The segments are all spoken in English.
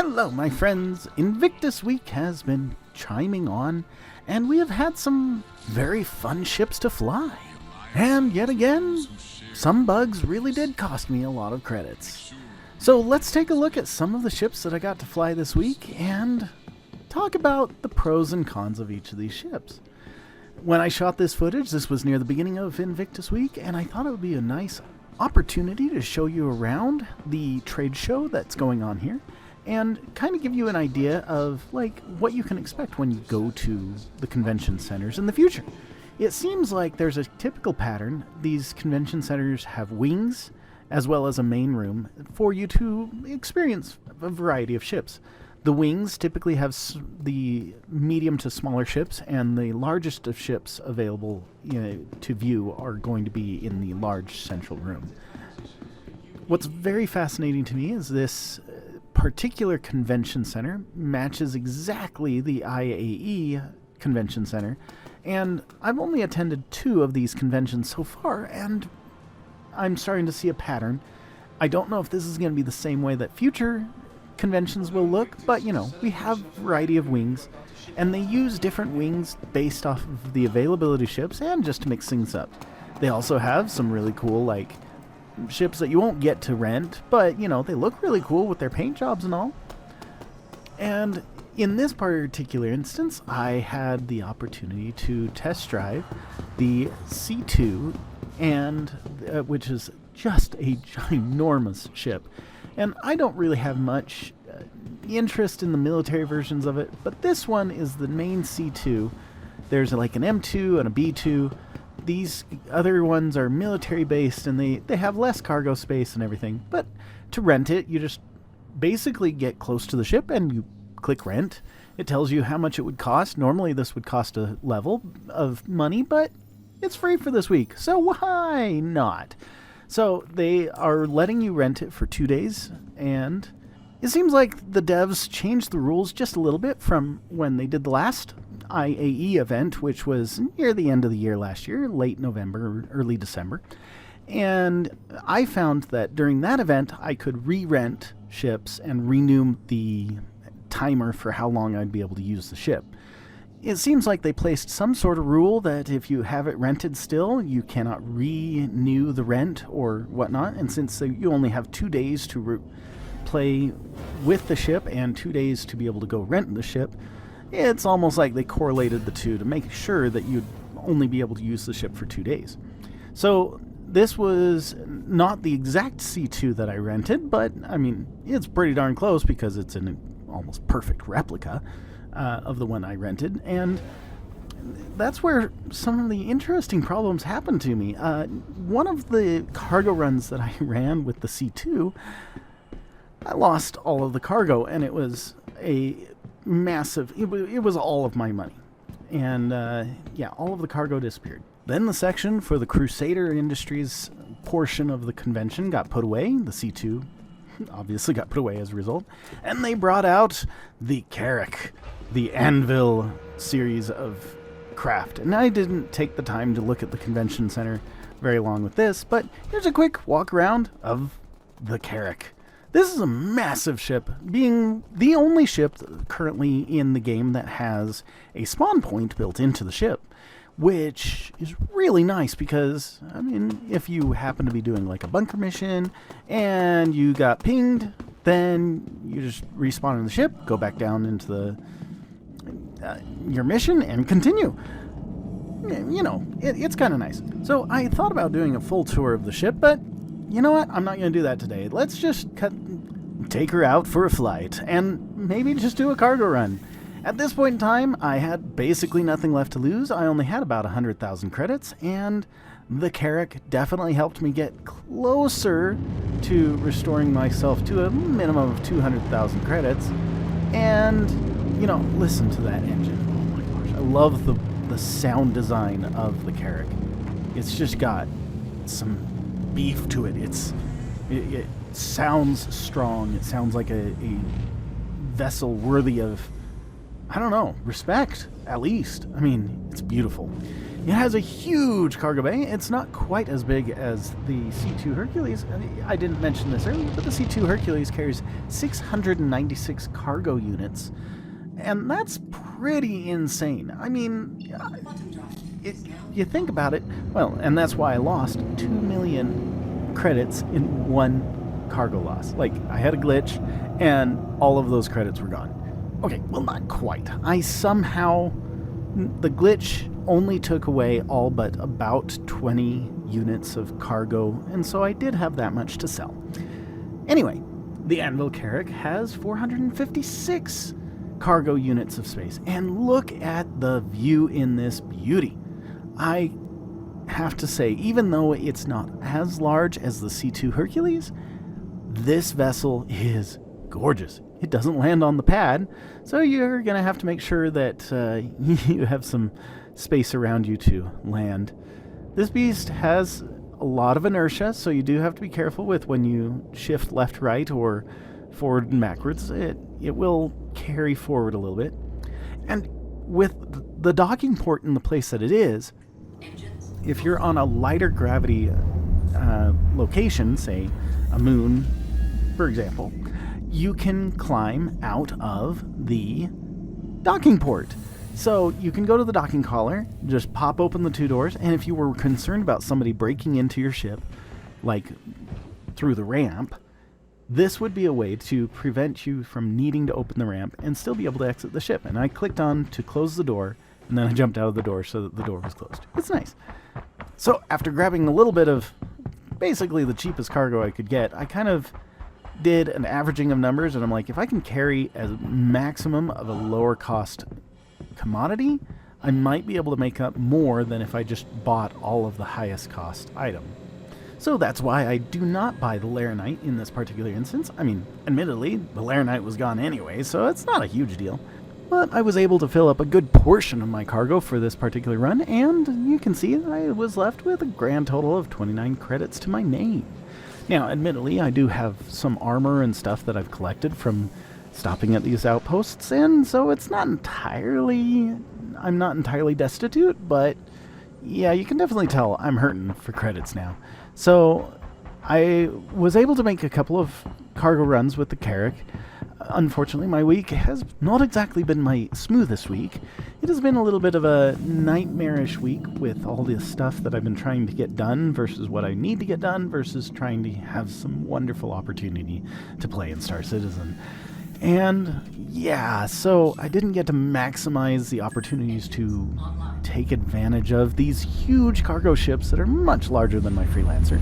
Hello, my friends. Invictus Week has been chiming on, and we have had some very fun ships to fly. And yet again, some bugs really did cost me a lot of credits. So let's take a look at some of the ships that I got to fly this week and talk about the pros and cons of each of these ships. When I shot this footage, this was near the beginning of Invictus Week, and I thought it would be a nice opportunity to show you around the trade show that's going on here and kind of give you an idea of like what you can expect when you go to the convention centers in the future. It seems like there's a typical pattern. These convention centers have wings as well as a main room for you to experience a variety of ships. The wings typically have the medium to smaller ships, and the largest of ships available to view are going to be in the large central room. What's very fascinating to me is this particular convention center matches exactly the IAE convention center, and I've only attended 2 of these conventions so far, and I'm starting to see a pattern. I don't know if this is going to be the same way that future conventions will look, but we have a variety of wings, and they use different wings based off of the availability of ships and just to mix things up. They also have some really cool like ships that you won't get to rent, but they look really cool with their paint jobs and all. And in this particular instance, I had the opportunity to test drive the C2, and which is just a ginormous ship. And I don't really have much interest in the military versions of it, but this one is the main C2. There's like an M2 and a B2. These other ones are military based, and they have less cargo space and everything. But to rent it, you just basically get close to the ship and you click rent. It tells you how much it would cost. Normally this would cost a level of money, but it's free for this week, so why not? So they are letting you rent it for 2 days, and it seems like the devs changed the rules just a little bit from when they did the last IAE event, which was near the end of the year last year, late November, early December. And I found that during that event, I could re-rent ships and renew the timer for how long I'd be able to use the ship. It seems like they placed some sort of rule that if you have it rented still, you cannot renew the rent or whatnot. And since you only have 2 days to play with the ship and 2 days to be able to go rent the ship, it's almost like they correlated the two to make sure that you'd only be able to use the ship for 2 days. So this was not the exact C2 that I rented, but I mean, it's pretty darn close because it's an almost perfect replica of the one I rented, and that's where some of the interesting problems happened to me. One of the cargo runs that I ran with the C2, I lost all of the cargo, and it was a massive, it was all of my money, and yeah, all of the cargo disappeared. Then the section for the Crusader Industries portion of the convention got put away. The C2 obviously got put away as a result, and they brought out the Carrack, the Anvil series of craft. And I didn't take the time to look at the convention center very long with this, but here's a quick walk around of the Carrack. This is a massive ship, being the only ship currently in the game that has a spawn point built into the ship, which is really nice because, I mean, if you happen to be doing like a bunker mission and you got pinged, then you just respawn in the ship, go back down into the your mission, and continue. It's kind of nice. So I thought about doing a full tour of the ship, but you know what? I'm not going to do that today. Let's just take her out for a flight and maybe just do a cargo run. At this point in time, I had basically nothing left to lose. I only had about 100,000 credits, and the Carrack definitely helped me get closer to restoring myself to a minimum of 200,000 credits. And, listen to that engine. Oh my gosh, I love the sound design of the Carrack. It's just got some beef to it. It sounds strong. It sounds like a vessel worthy of, I don't know, respect, at least. I mean, it's beautiful. It has a huge cargo bay. It's not quite as big as the C2 Hercules. I didn't mention this earlier, but the C2 Hercules carries 696 cargo units, and that's pretty insane. I mean, you think about it, well, and that's why I lost 2 million credits in one cargo loss. Like, I had a glitch, and all of those credits were gone. Okay, well, not quite. The glitch only took away all but about 20 units of cargo, and so I did have that much to sell. Anyway, the Anvil Carrack has 456 cargo units of space, and look at the view in this beauty. I have to say, even though it's not as large as the C2 Hercules, this vessel is gorgeous. It doesn't land on the pad, so you're going to have to make sure that you have some space around you to land. This beast has a lot of inertia, so you do have to be careful with when you shift left, right, or forward and backwards. It will carry forward a little bit. And with the docking port in the place that it is, if you're on a lighter gravity location, say a moon, for example, you can climb out of the docking port. So you can go to the docking collar, just pop open the 2 doors, and if you were concerned about somebody breaking into your ship, like through the ramp, this would be a way to prevent you from needing to open the ramp and still be able to exit the ship. And I clicked on to close the door, and then I jumped out of the door so that the door was closed. It's nice. So after grabbing a little bit of basically the cheapest cargo I could get, I kind of did an averaging of numbers, and I'm like, if I can carry a maximum of a lower cost commodity, I might be able to make up more than if I just bought all of the highest cost item. So that's why I do not buy the Laranite in this particular instance. I mean, admittedly, the Laranite was gone anyway, so it's not a huge deal. But I was able to fill up a good portion of my cargo for this particular run, and you can see I was left with a grand total of 29 credits to my name. Now, admittedly, I do have some armor and stuff that I've collected from stopping at these outposts, and so it's not entirely... I'm not entirely destitute, but yeah, you can definitely tell I'm hurting for credits now. So I was able to make a couple of cargo runs with the Carrack. Unfortunately, my week has not exactly been my smoothest week. It has been a little bit of a nightmarish week with all this stuff that I've been trying to get done versus what I need to get done versus trying to have some wonderful opportunity to play in Star Citizen. And yeah, so I didn't get to maximize the opportunities to take advantage of these huge cargo ships that are much larger than my Freelancer.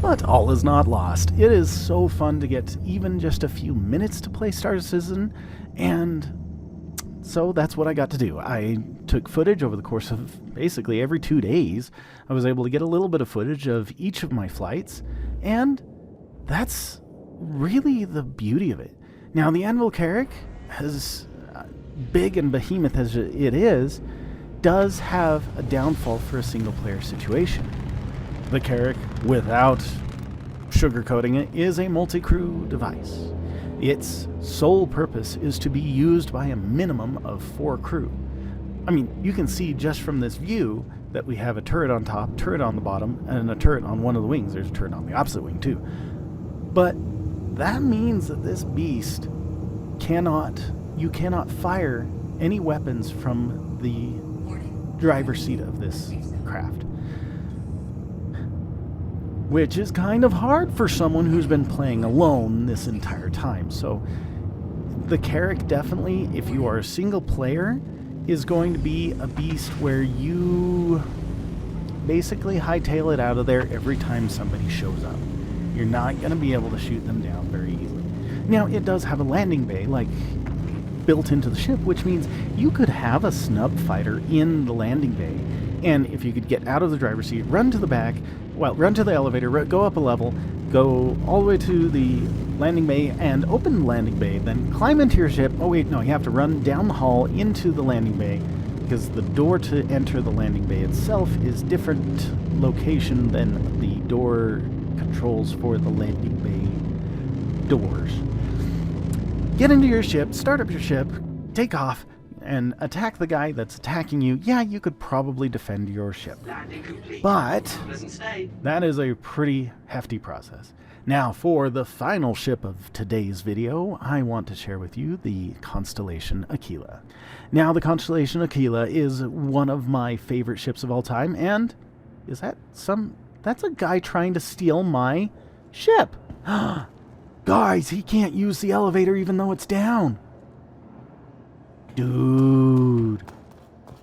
But all is not lost. It is so fun to get even just a few minutes to play Star Citizen, and so that's what I got to do. I took footage over the course of basically every 2 days. I was able to get a little bit of footage of each of my flights, and that's really the beauty of it. Now, the Anvil Carrack, as big and behemoth as it is, does have a downfall for a single-player situation. The Carrack, without sugarcoating it, is a multi-crew device. Its sole purpose is to be used by a minimum of 4 crew. I mean, you can see just from this view that we have a turret on top, turret on the bottom, and a turret on one of the wings. There's a turret on the opposite wing, too. But that means that this beast you cannot fire any weapons from the driver's seat of this craft. Which is kind of hard for someone who's been playing alone this entire time. So the Carrack definitely, if you are a single player, is going to be a beast where you basically hightail it out of there every time somebody shows up. You're not going to be able to shoot them down very easily. Now, it does have a landing bay, like, built into the ship, which means you could have a snub fighter in the landing bay, and if you could get out of the driver's seat, run to the back, run to the elevator, go up a level, go all the way to the landing bay, and open the landing bay, then climb into your ship. Oh wait, no, you have to run down the hall into the landing bay, because the door to enter the landing bay itself is different location than the door controls for the landing bay doors. Get into your ship, start up your ship, take off, and attack the guy that's attacking you, yeah, you could probably defend your ship. But that is a pretty hefty process. Now, for the final ship of today's video, I want to share with you the Constellation Aquila. Now, the Constellation Aquila is one of my favorite ships of all time, and that's a guy trying to steal my ship. Guys, he can't use the elevator even though it's down. Dude,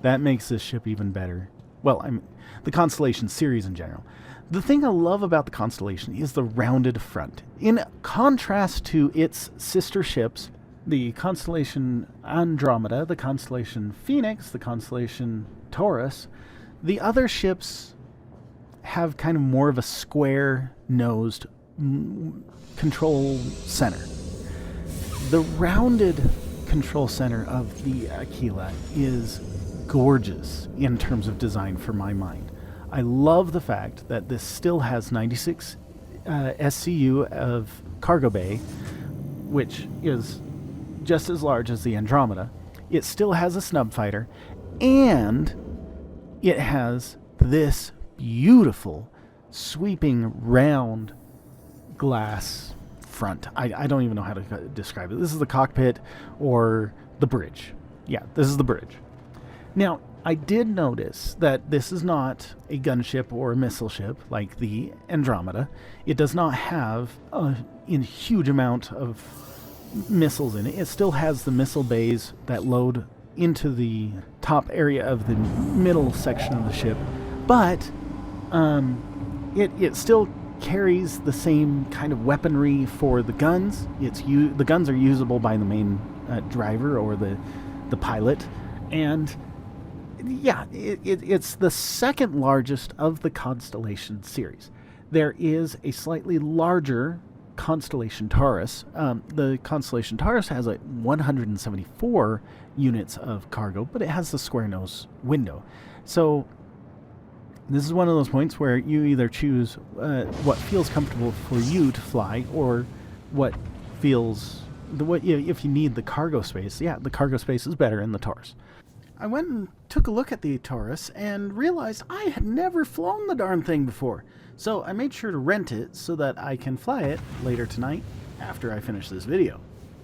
that makes this ship even better. Well, I mean, the Constellation series in general. The thing I love about the Constellation is the rounded front. In contrast to its sister ships, the Constellation Andromeda, the Constellation Phoenix, the Constellation Taurus, the other ships have kind of more of a square-nosed control center. The rounded control center of the Aquila is gorgeous in terms of design for my mind. I love the fact that this still has 96 SCU of cargo bay, which is just as large as the Andromeda. It still has a snub fighter, and it has this beautiful sweeping round glass front. I don't even know how to describe it. This is the cockpit or the bridge. Yeah, this is the bridge. Now, I did notice that this is not a gunship or a missile ship like the Andromeda. It does not have a huge amount of missiles in it. It still has the missile bays that load into the top area of the middle section of the ship, but it still carries the same kind of weaponry for the guns. The guns are usable by the main driver or the pilot, and yeah, it's the second largest of the Constellation series. There is a slightly larger Constellation Taurus. The Constellation Taurus has 174 units of cargo, but it has the square nose window. So this is one of those points where you either choose what feels comfortable for you to fly, or what feels if you need the cargo space. Yeah, the cargo space is better in the Taurus. I went and took a look at the Taurus and realized I had never flown the darn thing before. So I made sure to rent it so that I can fly it later tonight after I finish this video.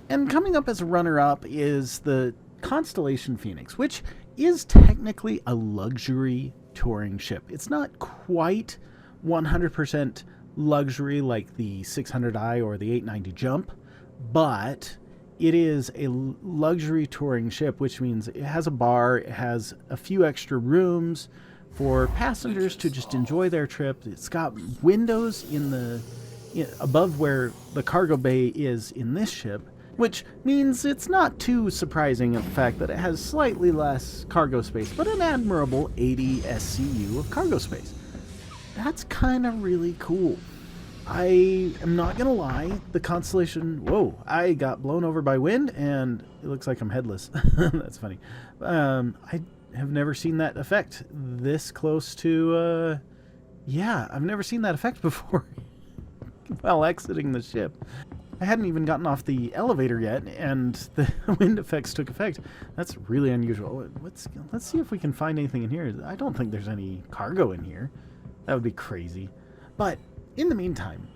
And coming up as a runner-up is the Constellation Phoenix, which is technically a luxury touring ship. It's not quite 100% luxury like the 600i or the 890 Jump, but it is a luxury touring ship, which means it has a bar, it has a few extra rooms for passengers to just enjoy their trip. It's got windows above where the cargo bay is in this ship, which means it's not too surprising at the fact that it has slightly less cargo space, but an admirable 80 SCU of cargo space. That's kind of really cool. I am not gonna lie, the Constellation, whoa, I got blown over by wind and it looks like I'm headless. That's funny. I have never seen that effect this close to, yeah, I've never seen that effect before while exiting the ship. I hadn't even gotten off the elevator yet and the wind effects took effect. That's really unusual. Let's see if we can find anything in here. I don't think there's any cargo in here. That would be crazy. But in the meantime,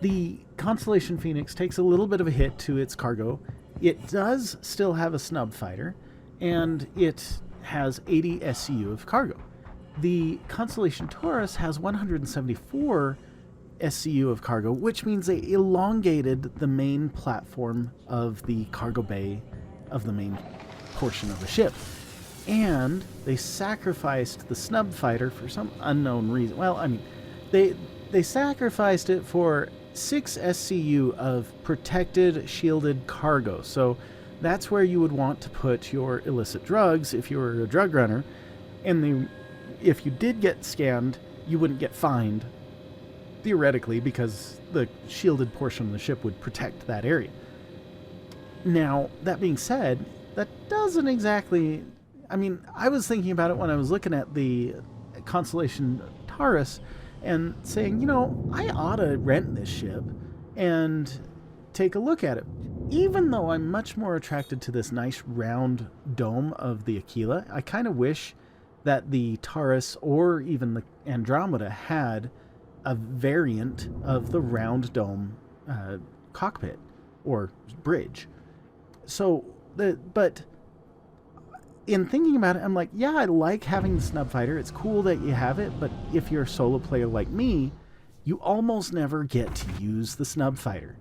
the Constellation Phoenix takes a little bit of a hit to its cargo. It does still have a snub fighter, and it has 80 SCU of cargo. The Constellation Taurus has 174 SCU of cargo, which means they elongated the main platform of the cargo bay of the main portion of the ship. And they sacrificed the snub fighter for some unknown reason. Well, I mean, they sacrificed it for 6 SCU of protected, shielded cargo. So that's where you would want to put your illicit drugs if you were a drug runner. And if you did get scanned, you wouldn't get fined, theoretically, because the shielded portion of the ship would protect that area. Now, that being said, that doesn't exactly... I mean, I was thinking about it when I was looking at the Constellation Taurus and saying, you know, I ought to rent this ship and take a look at it. even though I'm much more attracted to this nice round dome of the Aquila, I kind of wish that the Taurus or even the Andromeda had a variant of the round dome cockpit or bridge. So, but in thinking about it, I'm like, yeah, I like having the snub fighter. It's cool that you have it, but if you're a solo player like me, you almost never get to use the snub fighter.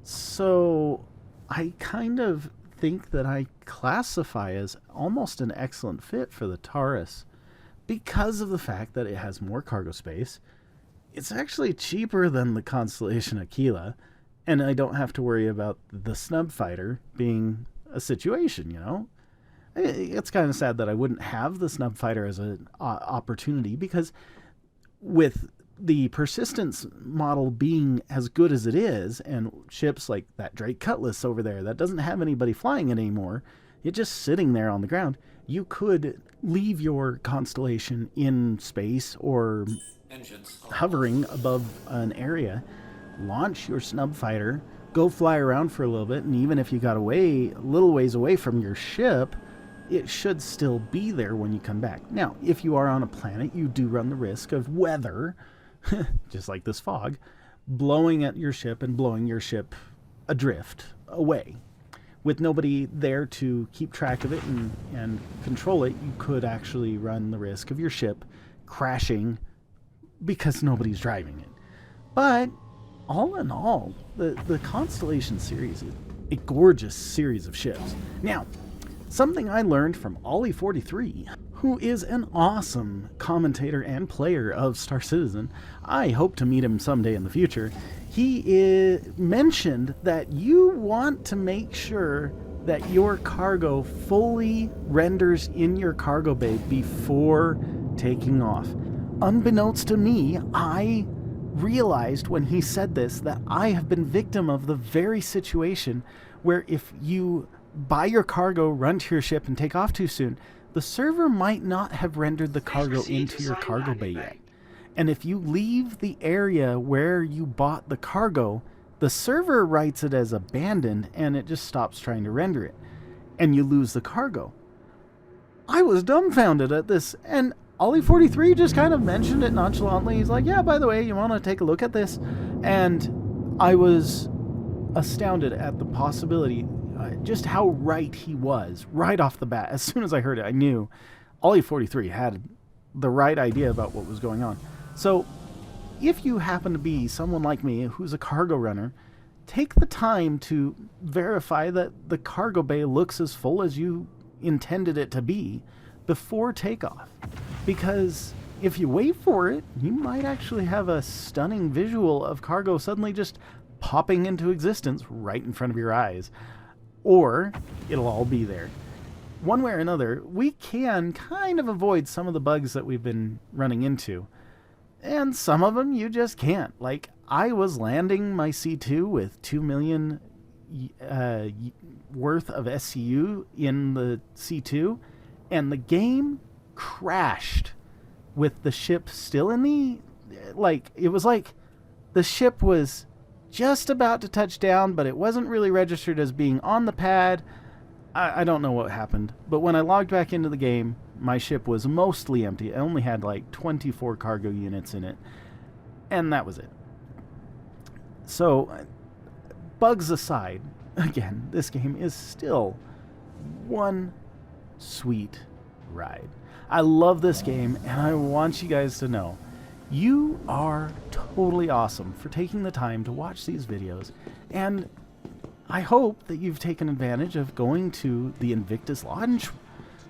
So I kind of think that I classify as almost an excellent fit for the Taurus because of the fact that it has more cargo space. It's actually cheaper than the Constellation Aquila, and I don't have to worry about the snub fighter being a situation, you know? It's kind of sad that I wouldn't have the snub fighter as an opportunity, because with the persistence model being as good as it is, and ships like that Drake Cutlass over there that doesn't have anybody flying it anymore, it's just sitting there on the ground, you could leave your Constellation in space or hovering above an area, launch your snub fighter, go fly around for a little bit, and even if you got away a little ways away from your ship, it should still be there when you come back. Now, if you are on a planet, you do run the risk of weather, just like this fog, blowing at your ship and blowing your ship adrift away. With nobody there to keep track of it and control it, you could actually run the risk of your ship crashing because nobody's driving it. But all in all, the Constellation series is a gorgeous series of ships. Now, something I learned from aUEC43, who is an awesome commentator and player of Star Citizen. I hope to meet him someday in the future. He mentioned that you want to make sure that your cargo fully renders in your cargo bay before taking off. Unbeknownst to me, I realized when he said this that I have been victim of the very situation where if you buy your cargo, run to your ship, and take off too soon, the server might not have rendered the cargo into your cargo bay yet. And if you leave the area where you bought the cargo, the server writes it as abandoned and it just stops trying to render it. And you lose the cargo. I was dumbfounded at this, and aUEC43 just kind of mentioned it nonchalantly. He's like, yeah, by the way, you want to take a look at this? And I was astounded at the possibility, just how right he was right off the bat. As soon as I heard it, I knew aUEC43 had the right idea about what was going on. So if you happen to be someone like me who's a cargo runner, take the time to verify that the cargo bay looks as full as you intended it to be before takeoff. Because if you wait for it, you might actually have a stunning visual of cargo suddenly just popping into existence right in front of your eyes. Or it'll all be there. One way or another, we can kind of avoid some of the bugs that we've been running into. And some of them you just can't. Like, I was landing my C2 with 2 million worth of SCU in the C2, and the game crashed with the ship still in the... Like, it was like the ship was just about to touch down, but it wasn't really registered as being on the pad. I don't know what happened, but when I logged back into the game, my ship was mostly empty. I only had like 24 cargo units in it, and that was it. So, bugs aside, again, this game is still one sweet ride. I love this game, and I want you guys to know you are totally awesome for taking the time to watch these videos, and I hope that you've taken advantage of going to the Invictus launch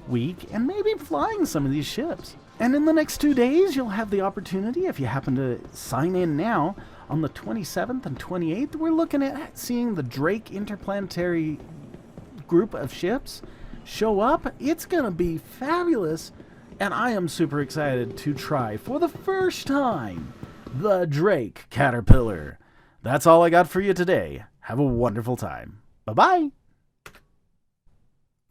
week and maybe flying some of these ships. And in the next 2 days, you'll have the opportunity, if you happen to sign in now, on the 27th and 28th, we're looking at seeing the Drake interplanetary group of ships show up. It's going to be fabulous, and I am super excited to try, for the first time, the Drake Caterpillar. That's all I got for you today. Have a wonderful time. Bye-bye.